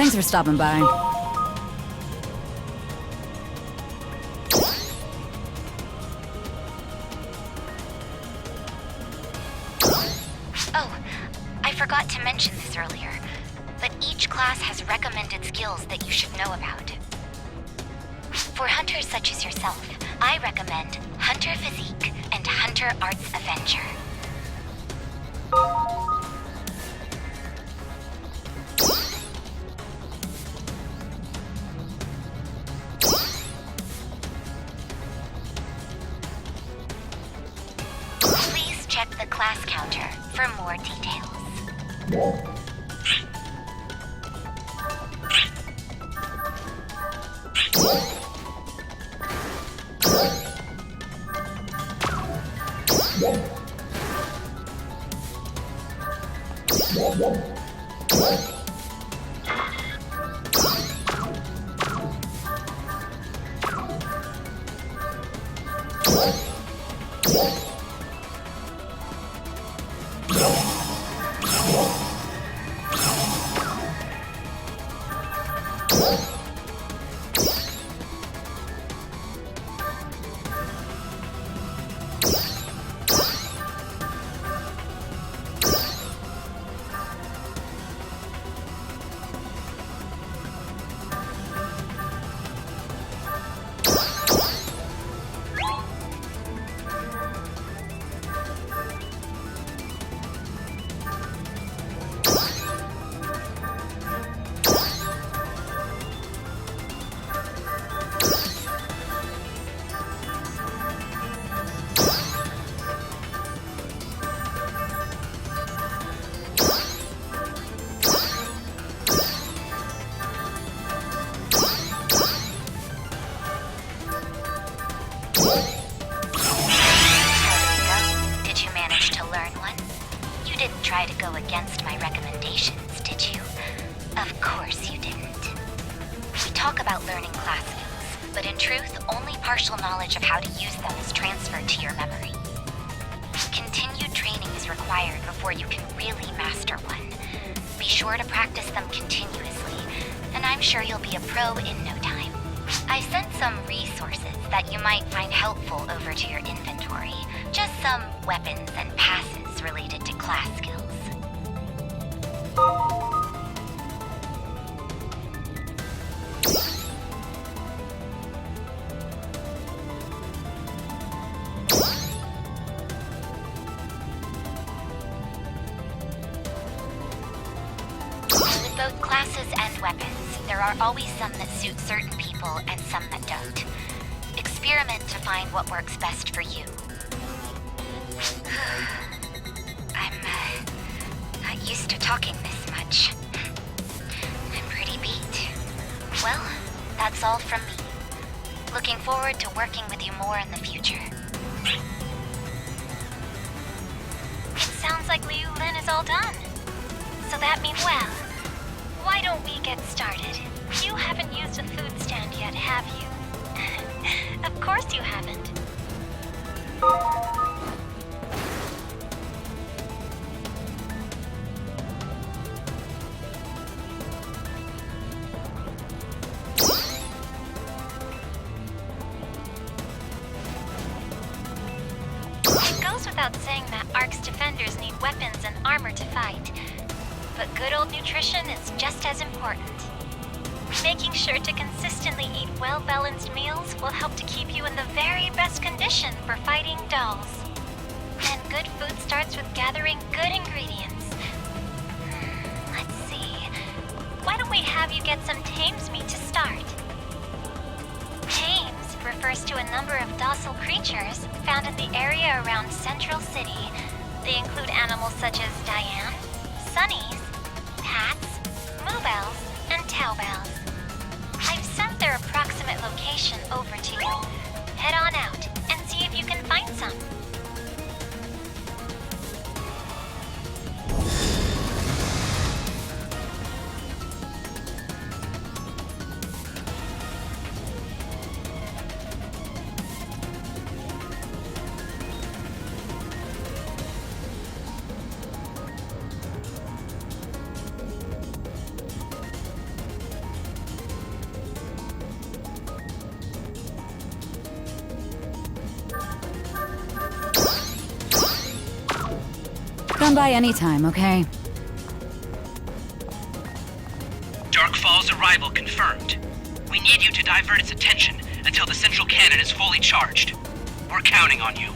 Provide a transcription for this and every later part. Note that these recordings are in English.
Thanks for stopping by. Oh, I forgot to mention this earlier, but each class has recommended skills that you should know about. For hunters such as yourself, I recommend Hunter Physique and Hunter Arts Adventure. Please check the class counter for more details. Did you manage to learn one? You didn't try to go against my recommendations, did you? Of course you didn't. We talk about learning class skills, but in truth, only partial knowledge of how to use them is transferred to your memory. Continued training is required before you can really master one. Be sure to practice them continuously, and I'm sure you'll be a pro in no time. I sent some resources that you might find helpful over to your inventory. Just some weapons and passes related to class skills. With both classes and weapons, there are always some that suit certain people and some that don't. Experiment to find what works best for you. I'm not used to talking this much. I'm pretty beat. Well, that's all from me. Looking forward to working with you more in the future. It sounds like Liu Lin is all done. So that means well. Why don't we get started? You haven't used a food stand yet, have you? Of course you haven't. It goes without saying that Ark's defenders need weapons and armor to fight. But good old nutrition is just as important. Making sure to consistently eat well-balanced meals will help to keep you in the very best condition for fighting dolls. And good food starts with gathering good ingredients. Let's see. Why don't we have you get some Tames meat to start? Tames refers to a number of docile creatures found in the area around Central City. They include animals such as Diane, Sunnies, Pats, Moobells, and Towbells. I've sent their approximate location over to you. Head on out and see if you can find some. on by anytime, okay? Dark Fall's arrival confirmed. We need you to divert its attention until the central cannon is fully charged. We're counting on you.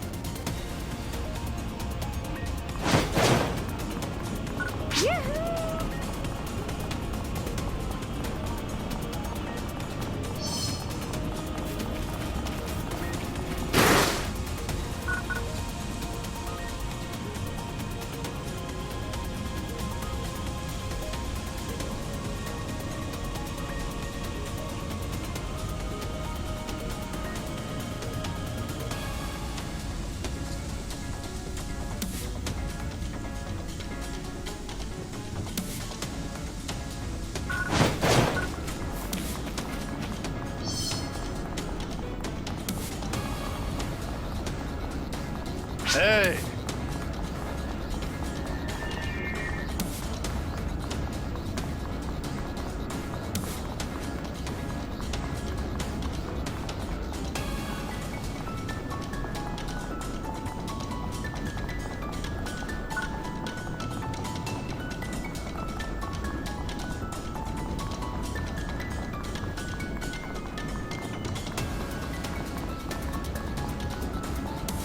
Hey!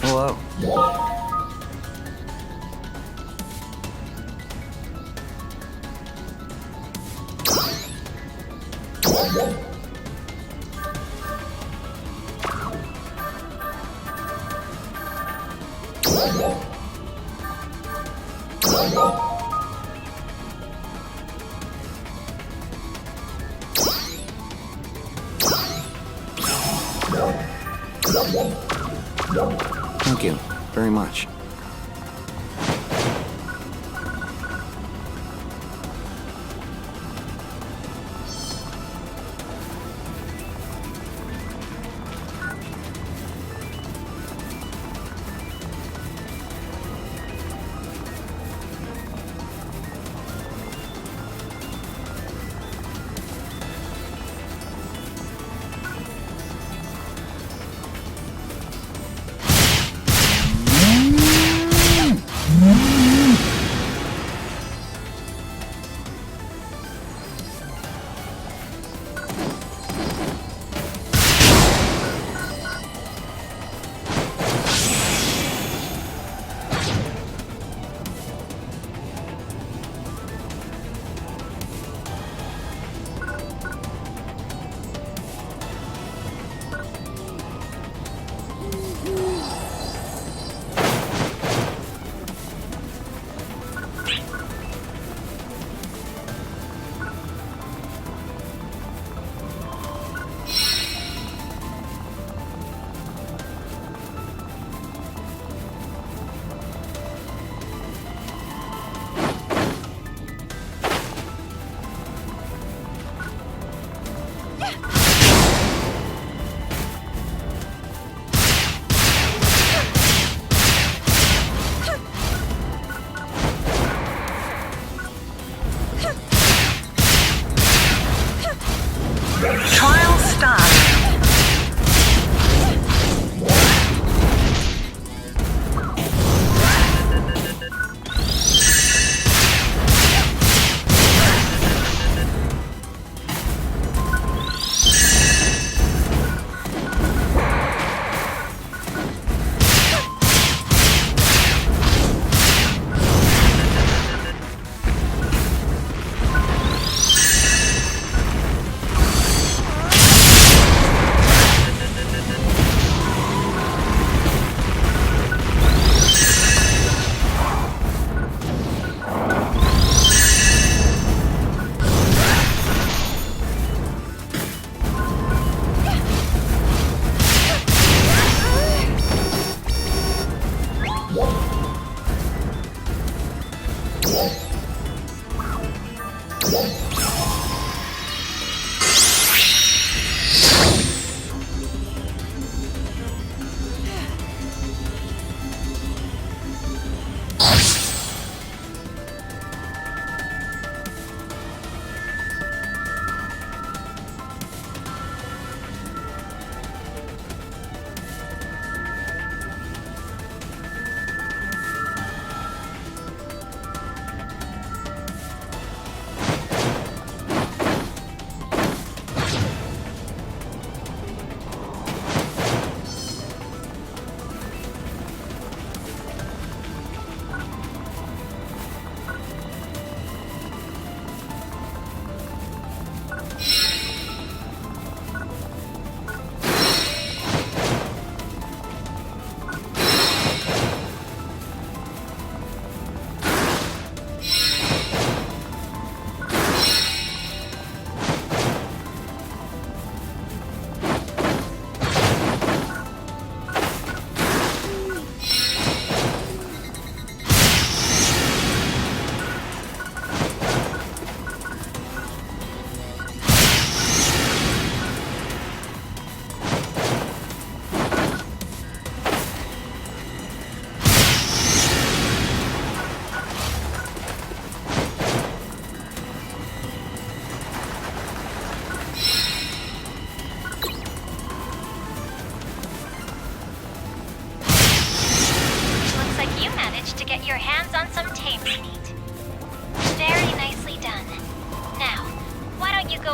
Hello. Thank you very much. Trial start.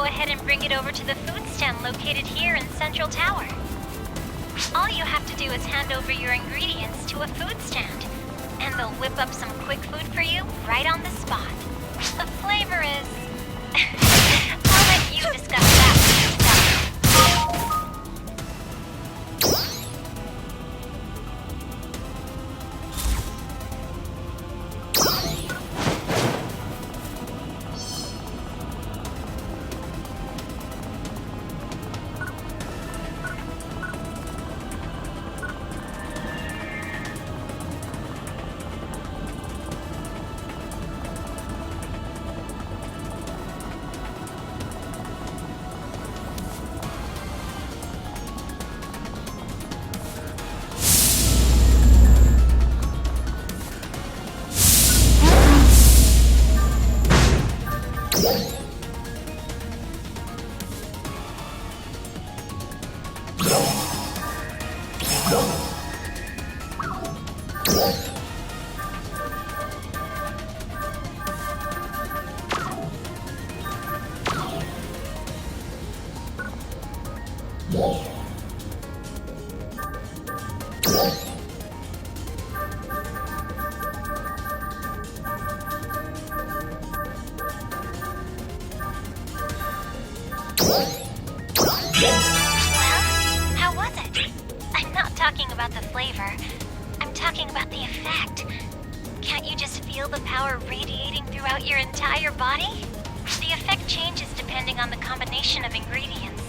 ahead and bring it over to the food stand located here in Central Tower. All you have to do is hand over your ingredients to a food stand, and they'll whip up some quick food for you right on the spot. The flavor is... I'll let you discuss that for yourself. How was it? I'm not talking about the flavor. I'm talking about the effect. Can't you just feel the power radiating throughout your entire body? The effect changes depending on the combination of ingredients,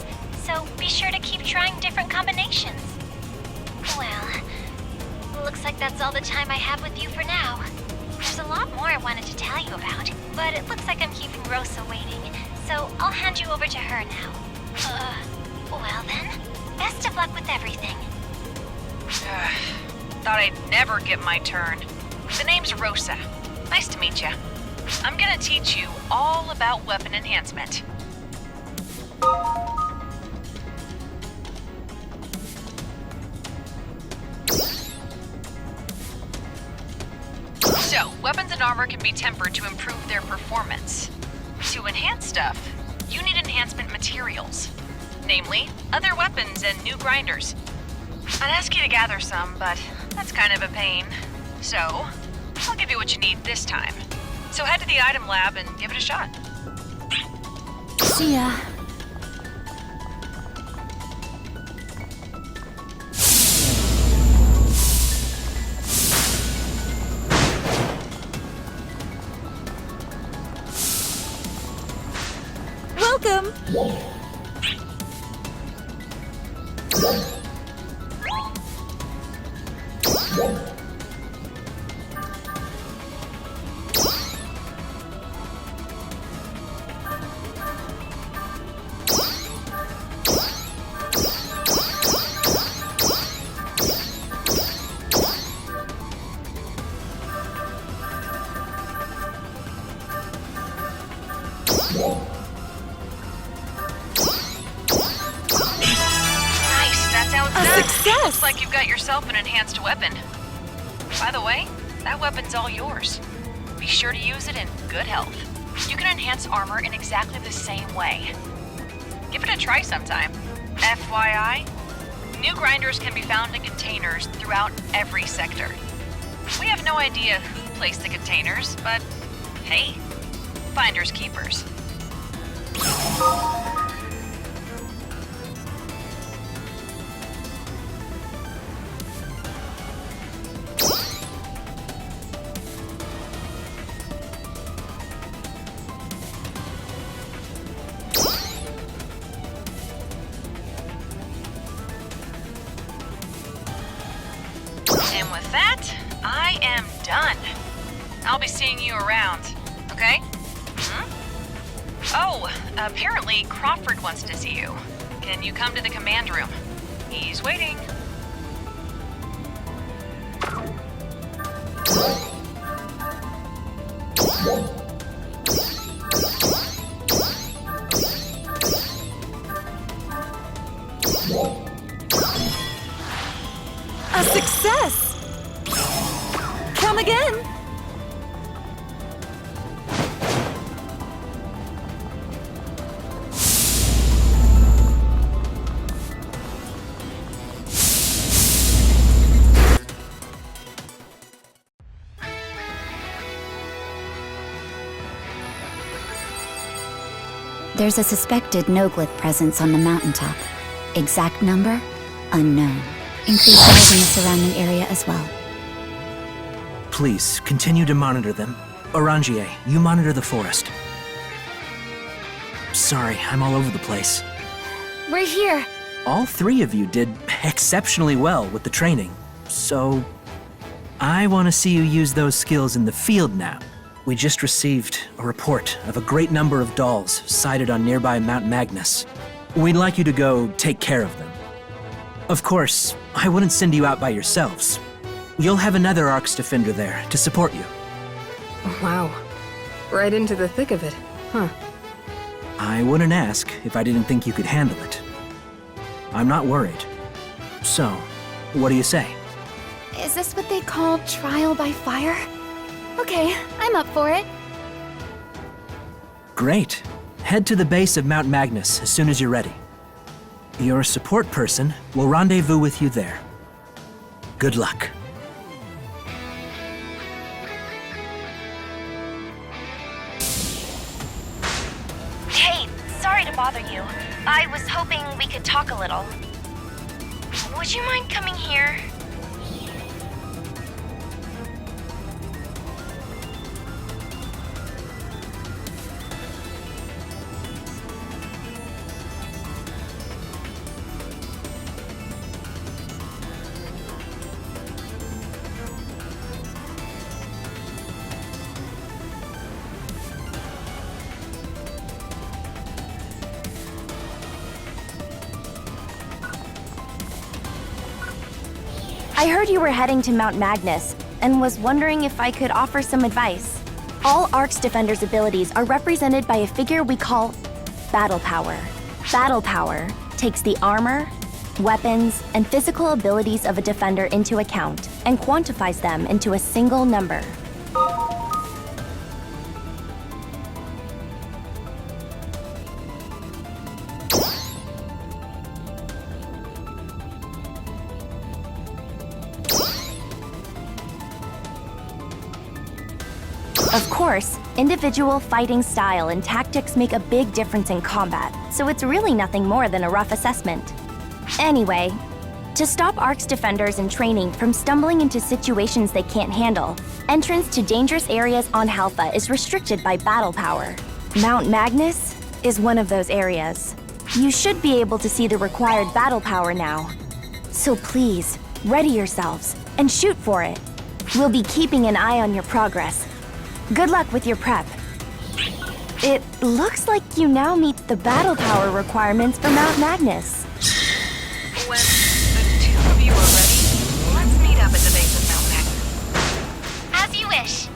so be sure to keep trying different combinations. Well, looks like that's all the time I have with you for now. There's a lot more I wanted to tell you about, but it looks like I'm keeping Rosa waiting, so I'll hand you over to her now. Well then, best of luck with everything. Thought I'd never get my turn. The name's Rosa. Nice to meet you. I'm gonna teach you all about weapon enhancement. So, weapons and armor can be tempered to improve their performance. To enhance stuff, you need enhancement materials. Namely, other weapons and new grinders. I'd ask you to gather some, but that's kind of a pain. So, I'll give you what you need this time. So head to the item lab and give it a shot. See ya. Welcome. Success! Looks like you've got yourself an enhanced weapon. By the way, that weapon's all yours. Be sure to use it in good health. You can enhance armor in exactly the same way. Give it a try sometime. FYI, new grinders can be found in containers throughout every sector. We have no idea who placed the containers, but hey, finders keepers. And with that, I am done. I'll be seeing you around, okay? Oh, apparently Crawford wants to see you. Can you come to the command room? He's waiting. A success! Come again! There's a suspected no-glyph presence on the mountaintop. Exact number? Unknown. Increased noise in the surrounding area as well. Please, continue to monitor them. Orangier, you monitor the forest. Sorry, I'm all over the place. We're here! All three of you did exceptionally well with the training, so I want to see you use those skills in the field now. We just received a report of a great number of dolls sighted on nearby Mount Magnus. We'd like you to go take care of them. Of course, I wouldn't send you out by yourselves. You'll have another Arcs Defender there to support you. Wow. Right into the thick of it, huh? I wouldn't ask if I didn't think you could handle it. I'm not worried. So, what do you say? Is this what they call trial by fire? Okay, I'm up for it. Great. Head to the base of Mount Magnus as soon as you're ready. Your support person will rendezvous with you there. Good luck. Hey, sorry to bother you. I was hoping we could talk a little. Would you mind coming here? I heard you were heading to Mount Magnus, and was wondering if I could offer some advice. All Arcs Defender's abilities are represented by a figure we call Battle Power. Battle Power takes the armor, weapons, and physical abilities of a defender into account, and quantifies them into a single number. Of course, individual fighting style and tactics make a big difference in combat, so it's really nothing more than a rough assessment. Anyway, to stop Arcs Defenders in training from stumbling into situations they can't handle, entrance to dangerous areas on Halpha is restricted by Battle Power. Mount Magnus is one of those areas. You should be able to see the required Battle Power now. So please, ready yourselves, and shoot for it. We'll be keeping an eye on your progress. Good luck with your prep. It looks like you now meet the Battle Power requirements for Mount Magnus. When the two of you are ready, let's meet up at the base of Mount Magnus. As you wish.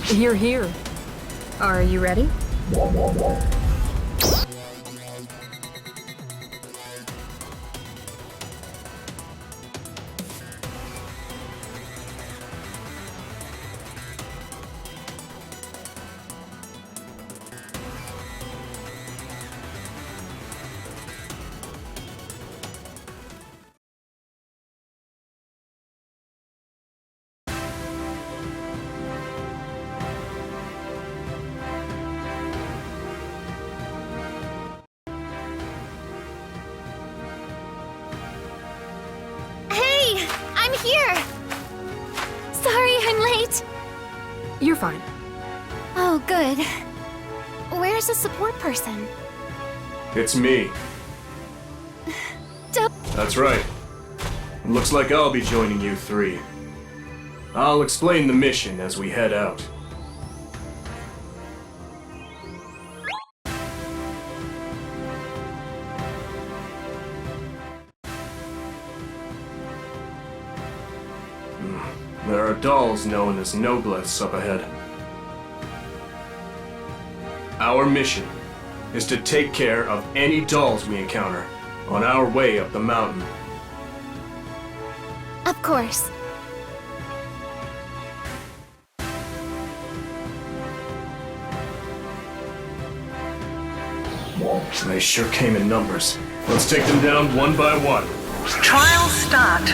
Here, here. Are you ready? Hey, I'm here! Sorry I'm late. You're fine. Oh, good. Where's the support person? It's me. Duh. That's right. Looks like I'll be joining you three. I'll explain the mission as we head out. There are dolls known as Nobliths up ahead. Our mission is to take care of any dolls we encounter on our way up the mountain. Of course. They sure came in numbers. Let's take them down one by one. Trial start.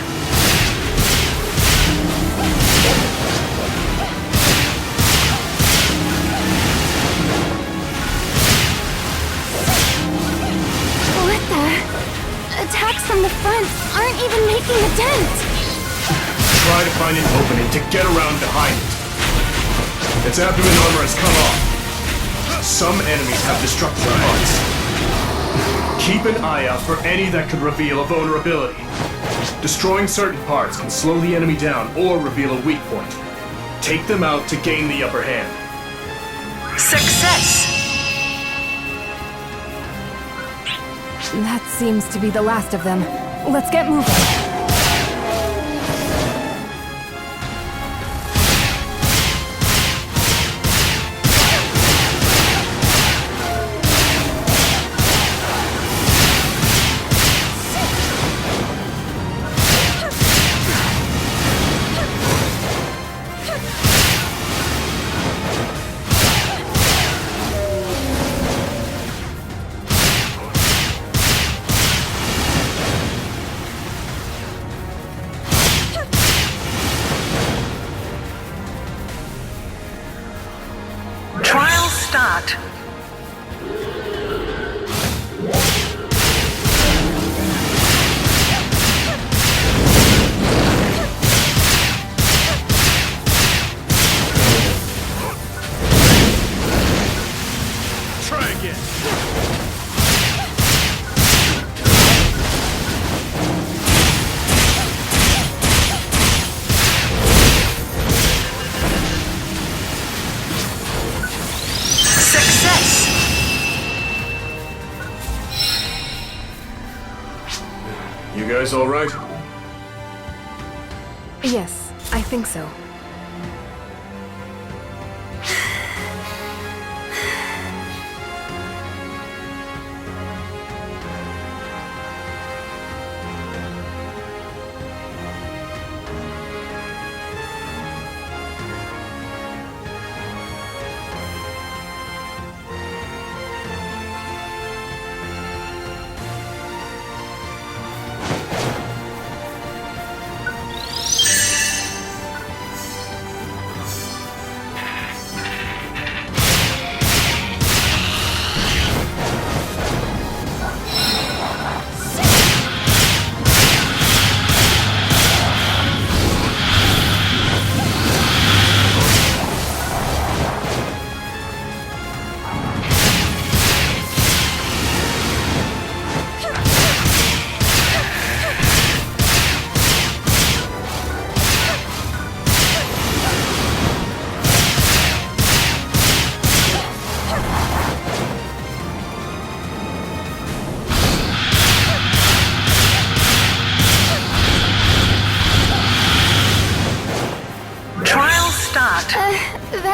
What the? Attacks from the front aren't even making a dent. Try to find an opening to get around behind it. Its abdomen armor has come off. Some enemies have destructive parts. Keep an eye out for any that could reveal a vulnerability. Destroying certain parts can slow the enemy down or reveal a weak point. Take them out to gain the upper hand. Success! That seems to be the last of them. Let's get moving. Trial start. Try again. Success! You guys all right? Yes, I think so.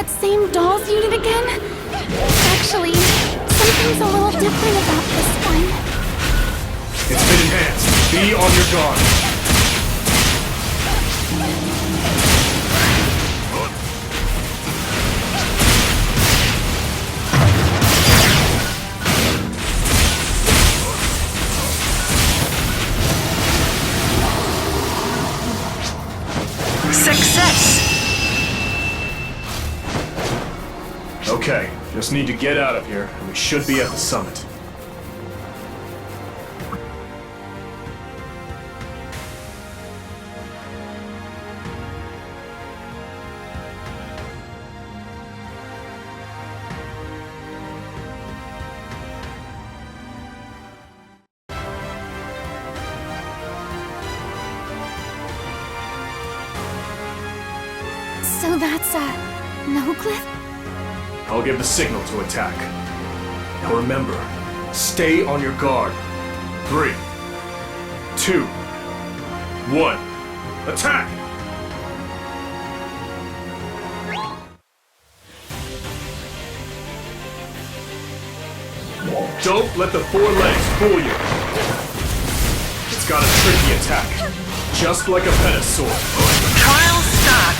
that same dolls unit again? Actually, something's a little different about this one. It's been enhanced. Be on your guard. Success! Okay, just need to get out of here, and we should be at the summit. So that's no glyph? I'll give the signal to attack. Now remember, stay on your guard. 3, 2, 1, attack! Don't let the 4 legs fool you. It's got a tricky attack, just like a Phantasy. Trial start.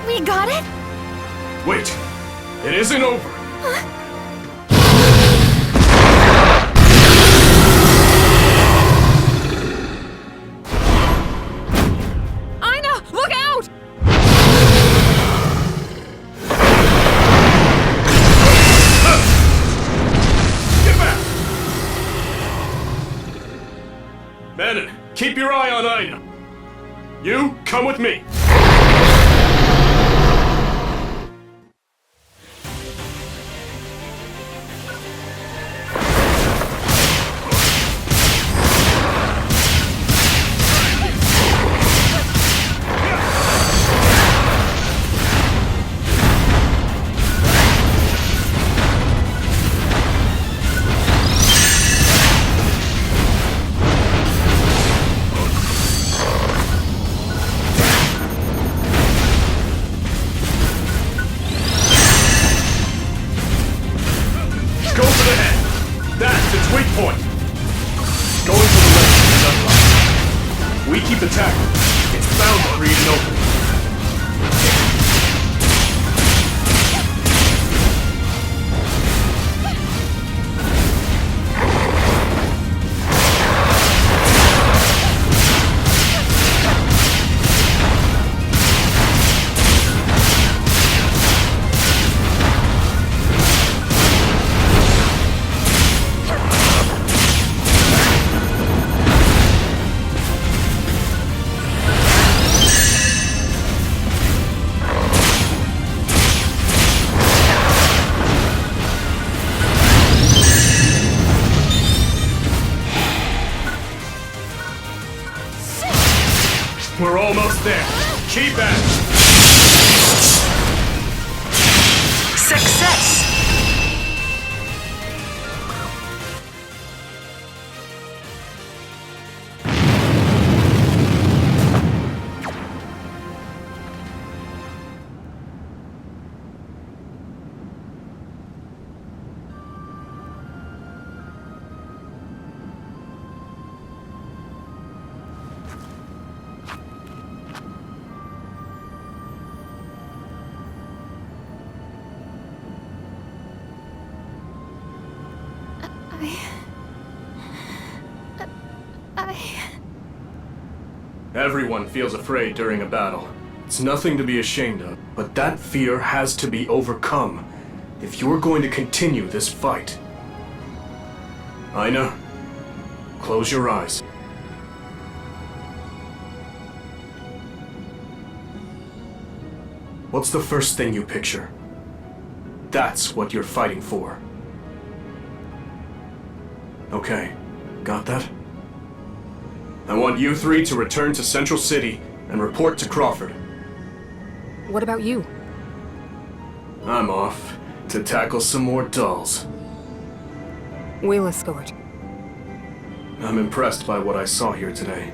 We got it? Wait, it isn't over. Aina, look out! Get back! Manon, keep your eye on Aina. You, come with me. Weak point! Going for the left is unlocked. We keep attacking. It's bound to create an opening. We're almost there. Keep at it. Success! Everyone feels afraid during a battle. It's nothing to be ashamed of, but that fear has to be overcome if you're going to continue this fight. Aina, close your eyes. What's the first thing you picture? That's what you're fighting for. Okay, got that? I want you three to return to Central City and report to Crawford. What about you? I'm off to tackle some more dolls. We'll escort. I'm impressed by what I saw here today.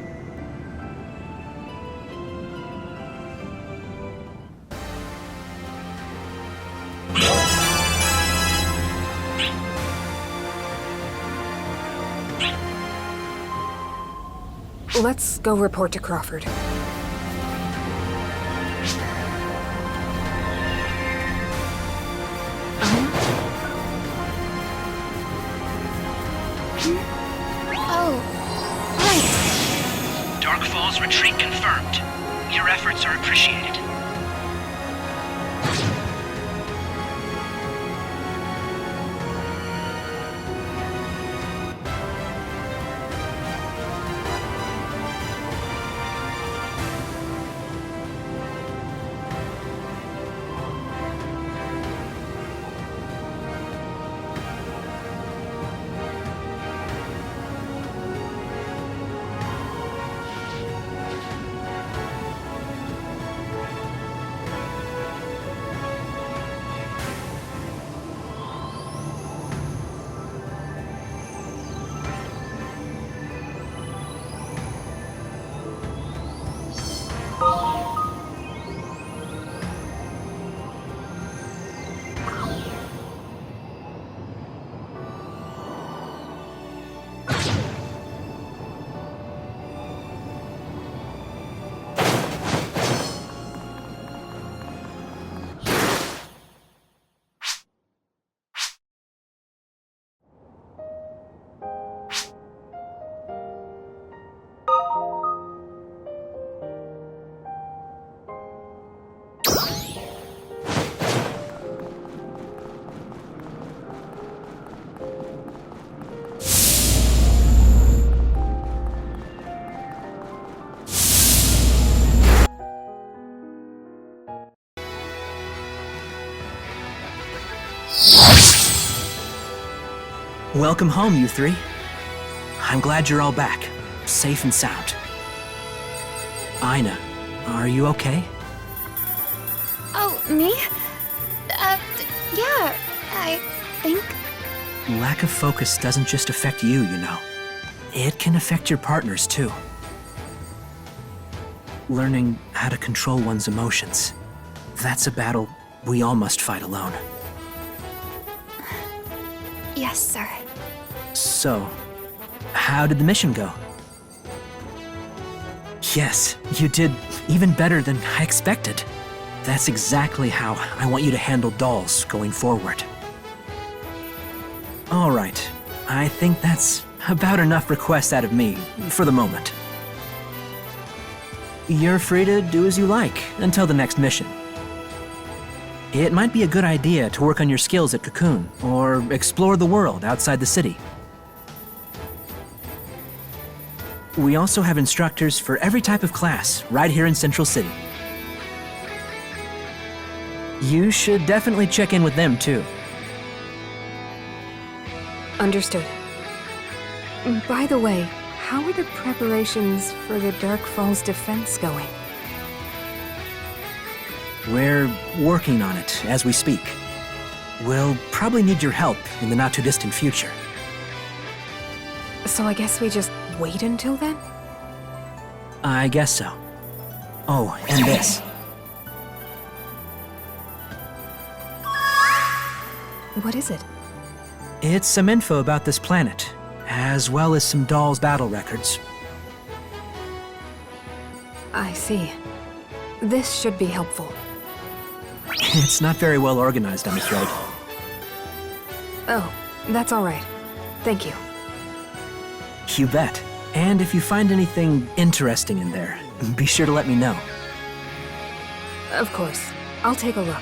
Let's go report to Crawford. Oh, right. Dark Falls retreat confirmed. Your efforts are appreciated. Welcome home, you three. I'm glad you're all back, safe and sound. Aina, are you okay? Oh, me? Yeah, I think. Lack of focus doesn't just affect you, you know. It can affect your partners, too. Learning how to control one's emotions. That's a battle we all must fight alone. Yes, sir. So, how did the mission go? Yes, you did even better than I expected. That's exactly how I want you to handle dolls going forward. All right, I think that's about enough requests out of me for the moment. You're free to do as you like until the next mission. It might be a good idea to work on your skills at Cocoon or explore the world outside the city. We also have instructors for every type of class right here in Central City. You should definitely check in with them too. Understood. By the way, how are the preparations for the Dark Falls defense going? We're working on it as we speak. We'll probably need your help in the not-too-distant future. So I guess we just wait until then? I guess so. Oh, and this. What is it? It's some info about this planet, as well as some dolls' battle records. I see. This should be helpful. It's not very well organized, I'm afraid. Oh, that's all right. Thank you. You bet. And if you find anything interesting in there, be sure to let me know. Of course. I'll take a look.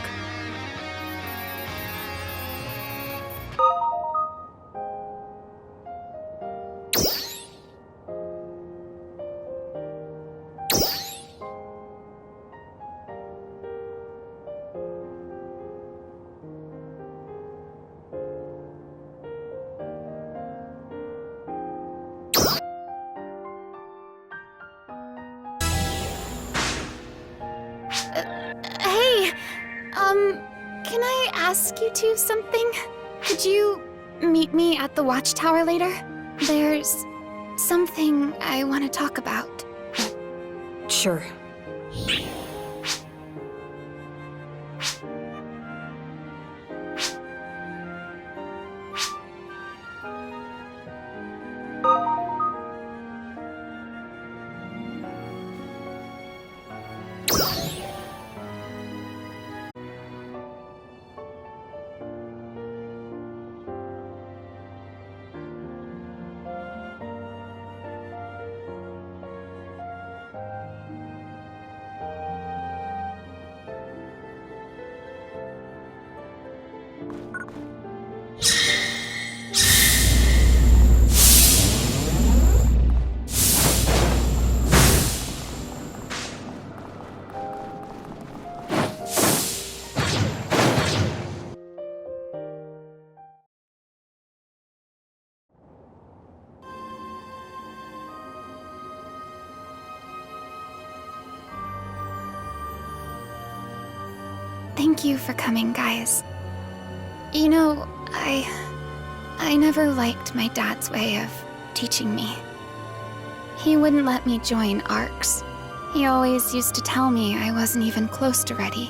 Hey, can I ask you two something? Could you meet me at the watchtower later? There's something I want to talk about. Sure. Thank you for coming, guys. You know, I never liked my dad's way of teaching me. He wouldn't let me join ARCs. He always used to tell me I wasn't even close to ready.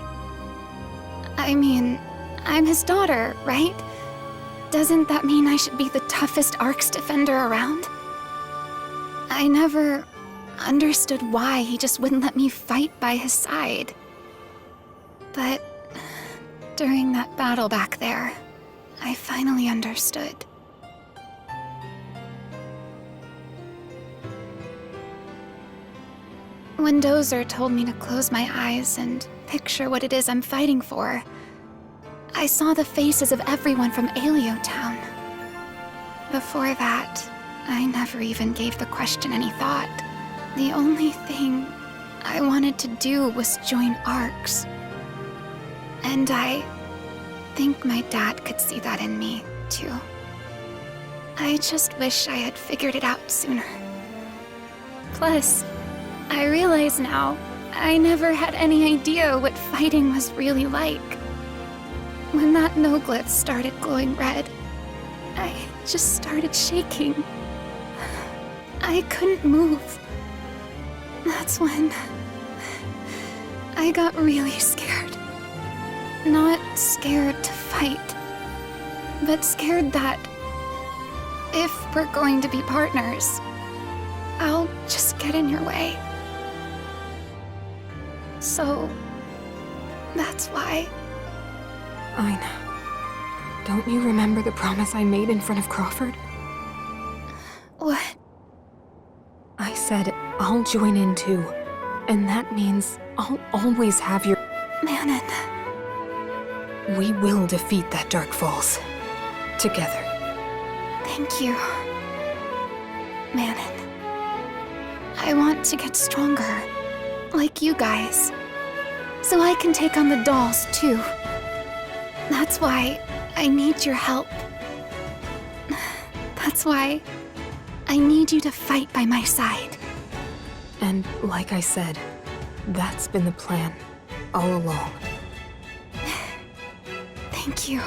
I mean, I'm his daughter, right? Doesn't that mean I should be the toughest ARCs defender around? I never understood why he just wouldn't let me fight by his side. But during that battle back there, I finally understood. When Dozer told me to close my eyes and picture what it is I'm fighting for, I saw the faces of everyone from Alio Town. Before that, I never even gave the question any thought. The only thing I wanted to do was join ARCs. And I think my dad could see that in me, too. I just wish I had figured it out sooner. Plus, I realize now, I never had any idea what fighting was really like. When that Noglith started glowing red, I just started shaking. I couldn't move. That's when I got really scared. Not scared to fight, but scared that if we're going to be partners, I'll just get in your way. So, that's why. Aina, don't you remember the promise I made in front of Crawford? What? I said I'll join in too, and that means I'll always have your... Manon. We will defeat that Dark Falls. Together. Thank you, Manon. I want to get stronger, like you guys, so I can take on the dolls too. That's why I need your help. That's why I need you to fight by my side. And like I said, that's been the plan all along. Thank you.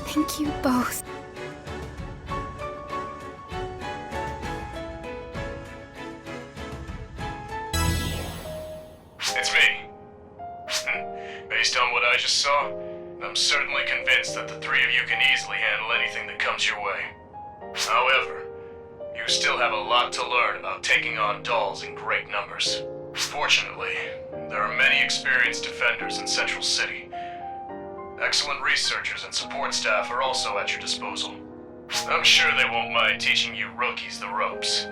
Thank you both. It's me. Based on what I just saw, I'm certainly convinced that the three of you can easily handle anything that comes your way. However, you still have a lot to learn about taking on dolls in great numbers. Fortunately, there are many experienced defenders in Central City. Excellent researchers and support staff are also at your disposal. I'm sure they won't mind teaching you rookies the ropes.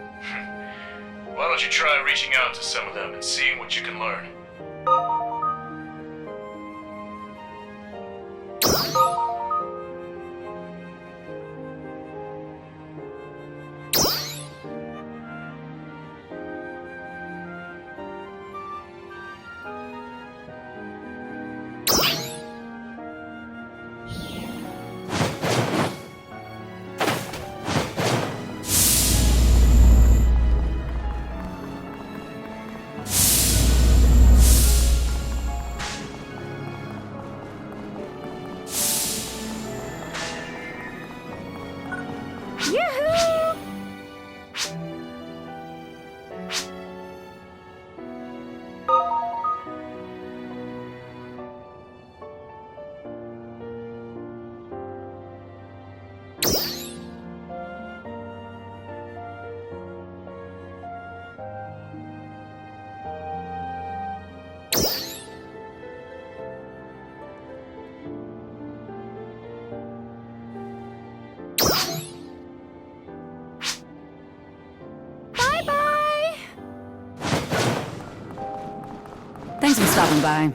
Why don't you try reaching out to some of them and seeing what you can learn? Thanks for stopping by.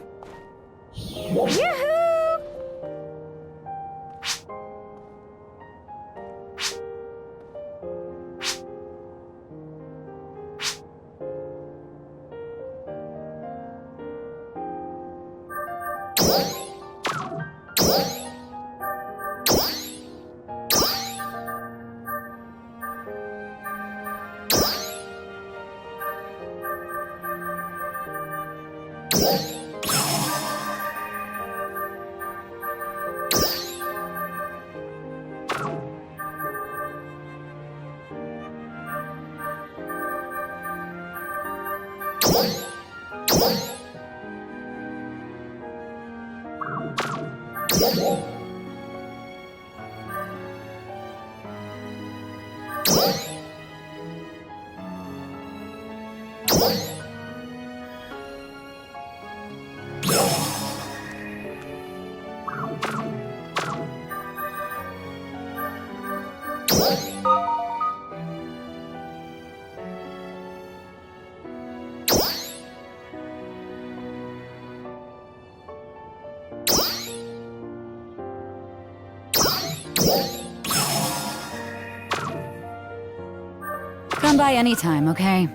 Come by anytime, okay?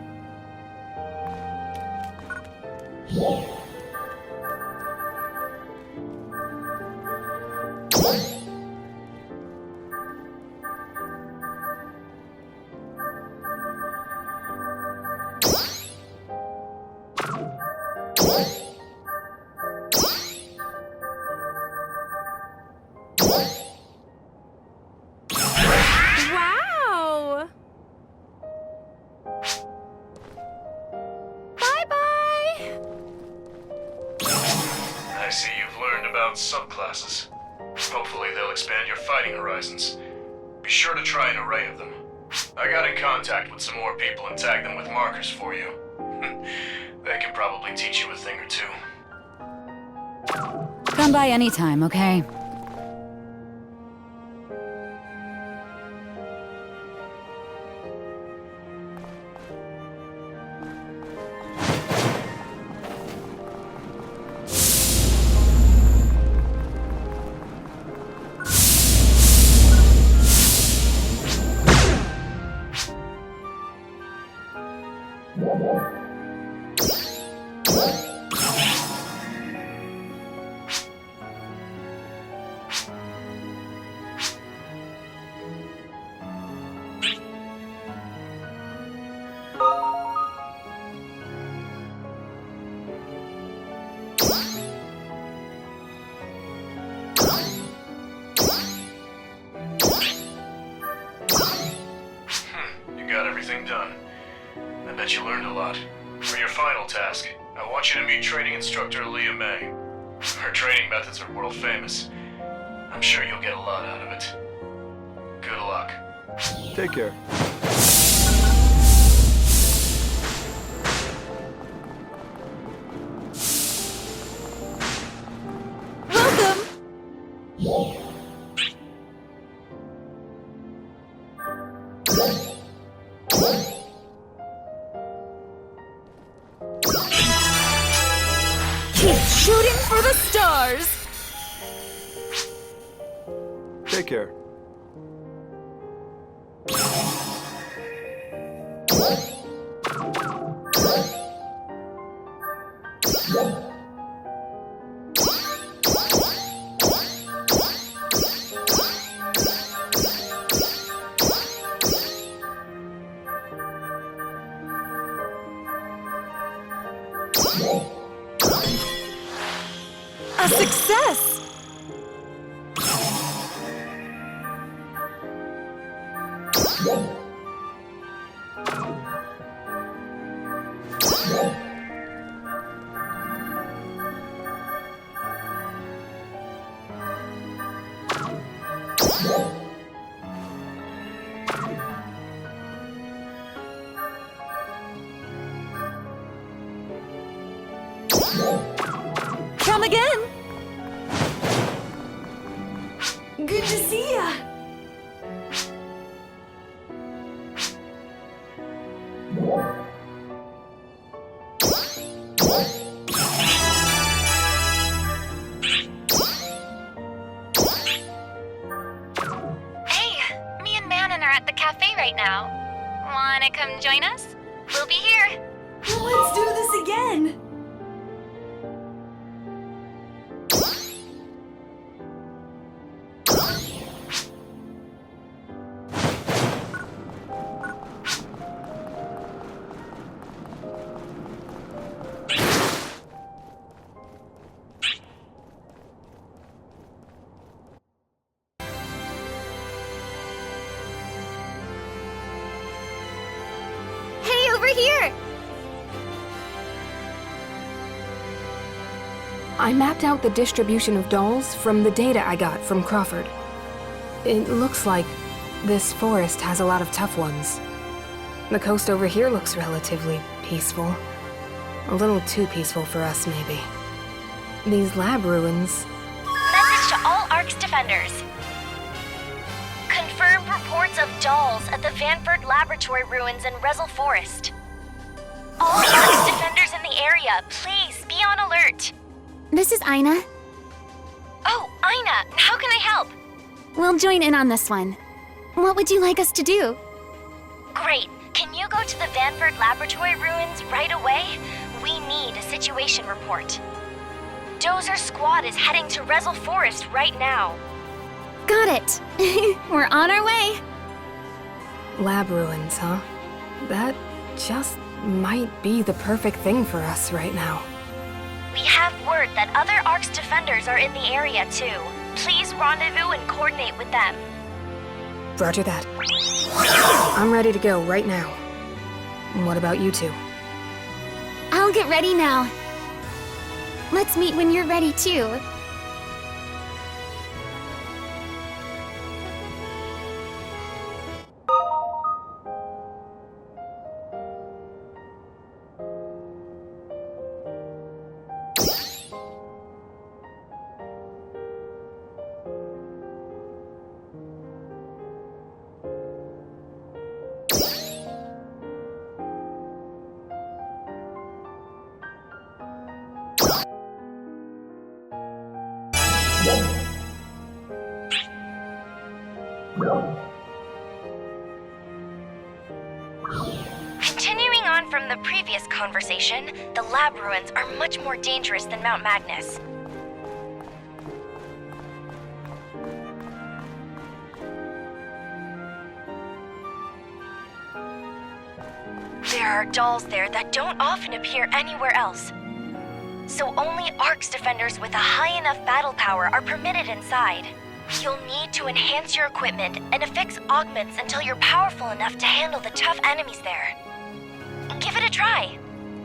Wow! Bye-bye! I see you've learned about subclasses. Hopefully they'll expand your fighting horizons. Be sure to try an array of them. I got in contact with some more people and tagged them with markers for you. They can probably teach you a thing or two. Come by anytime, okay? Done. I bet you learned a lot. For your final task, I want you to meet training instructor Leah May. Her training methods are world famous. I'm sure you'll get a lot out of it. Good luck. Take care. for the stars! Take care. A success! Come again! Good to see ya! Hey, me and Manon are at the cafe right now. Wanna come join us? We'll be here. Let's do this again! Hey, over here! I mapped out the distribution of dolls from the data I got from Crawford. It looks like this forest has a lot of tough ones. The coast over here looks relatively peaceful. A little too peaceful for us, maybe. These lab ruins... Message to all ARC's defenders. Confirmed reports of dolls at the Vanford Laboratory ruins in Rezel Forest. All ARC's defenders in the area, please be on alert. This is Ina. Oh, Ina, how can I help? We'll join in on this one. What would you like us to do? Great. Can you go to the Vanford Laboratory ruins right away? We need a situation report. Dozer's squad is heading to Rezel Forest right now. Got it. We're on our way. lab ruins, huh? That just might be the perfect thing for us right now. We have word that other ARC's defenders are in the area too. Please rendezvous and coordinate with them. Roger that. I'm ready to go right now. What about you two? I'll get ready now. Let's meet when you're ready too. Continuing on from the previous conversation, the lab ruins are much more dangerous than Mount Magnus. There are dolls there that don't often appear anywhere else. So only ARC's defenders with a high enough battle power are permitted inside. You'll need to enhance your equipment and affix augments until you're powerful enough to handle the tough enemies there. Give it a try.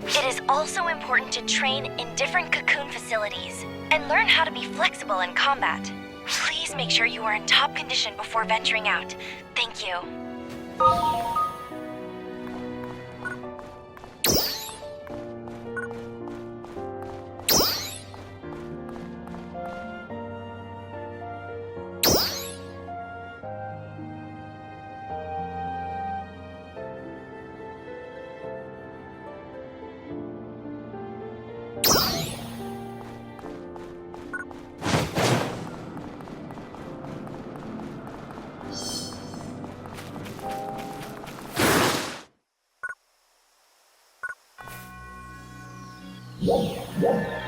It is also important to train in different cocoon facilities and learn how to be flexible in combat. Please make sure you are in top condition before venturing out. Thank you. Yes.